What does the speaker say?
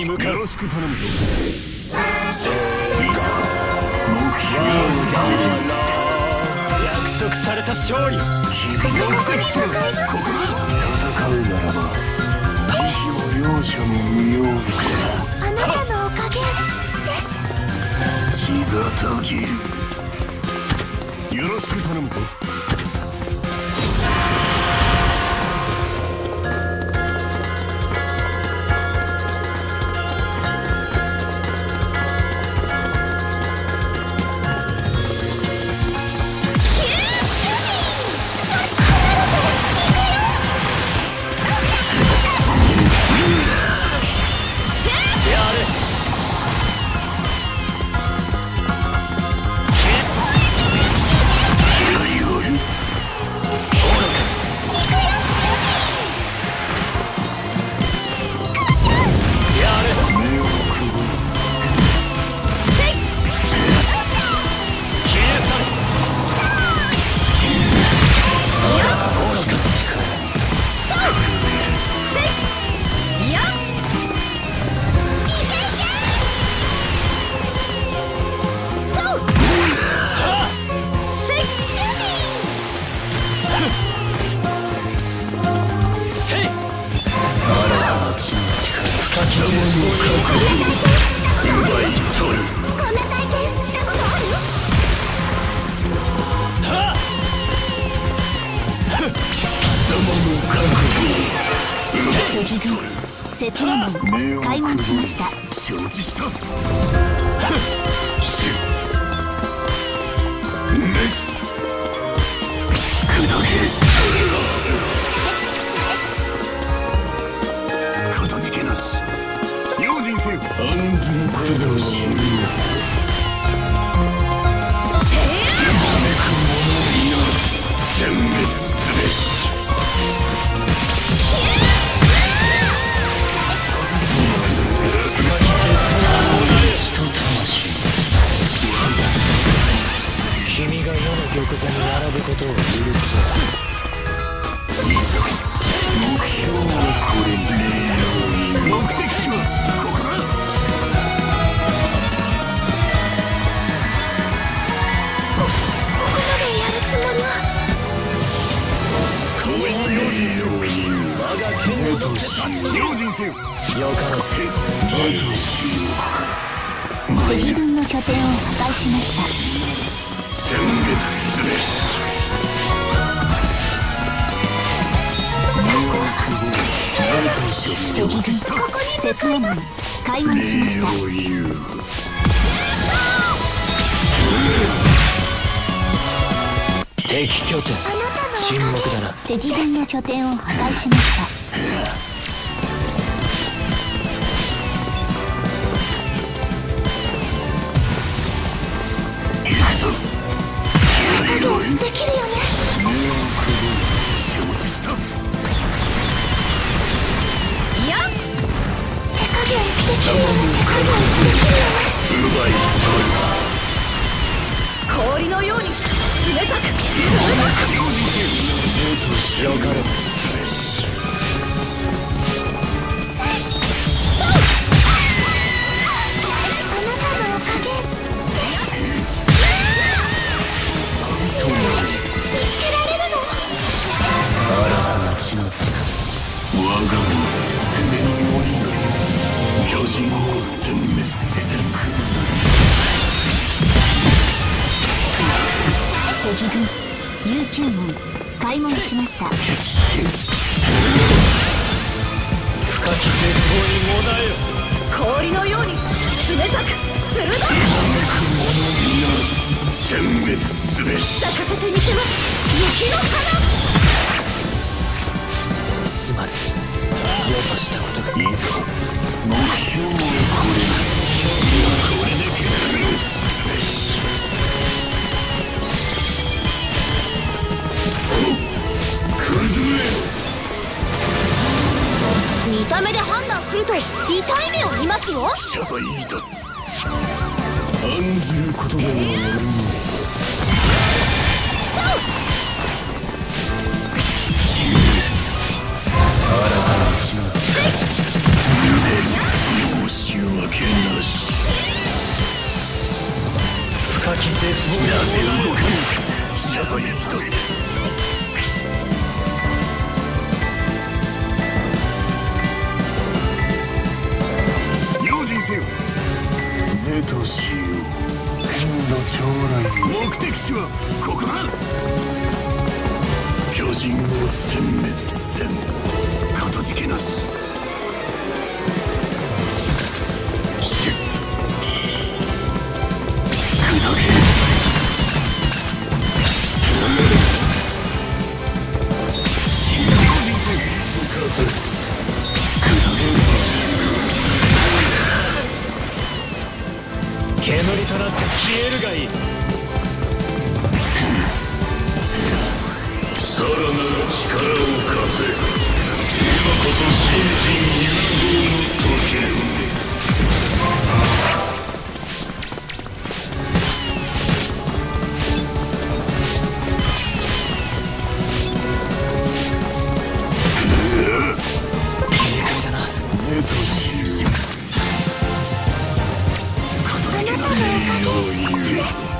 に向かう。よろしく頼むぞ。そういざ目標を立てる。約束された勝利。君の目的地はここだ。戦うならば慈悲も容赦も無用か。あなたのおかげです。血がたぎる。よろしく頼むぞ。敵軍雪の門開門しました。承知した。滅。砕け。かたじけなし。用心せよ。案ずることとしよう。殲滅すべし。君が世の玉座に並ぶことを許す。いざ目標はこれに。目的地はここだ。ここまでやるつもりは。氷の用心せよ。我が剣として用心せよ。よかろう。敵軍の拠点を破壊しました。殲滅すべし。敵軍雪の門開門しました。敵拠点沈黙だな。敵軍の拠点を破壊しました。できるよね。承知した。いや手加減できるよね。手加減できるよね。奪い氷のように冷たくよかろう。我が身すでに鬼の巨人を殲滅せざるく。敵軍悠久門開門しました。深き絶望にもだえよ。氷のように冷たく鋭い。殲滅すべし。咲かせてみせます。雪の花。すまぬ。世としたことが。いざ目標はこれだ。これで決裂すべし。崩れ。見た目で判断すると痛い目を見ますよ。謝罪いたす。案ずることでもよる新たな血の力。無念容赦。動かぬ謝罪一つ用心せよ是としよう天の将来目的地はここだ巨人を殲滅せんかたじけなし砕け死ぬ溶かせ砕け煙となって消えるがいい。さらなる力を貸せ今こそ新人融合の時警戒だな。是としようあなたのおかげです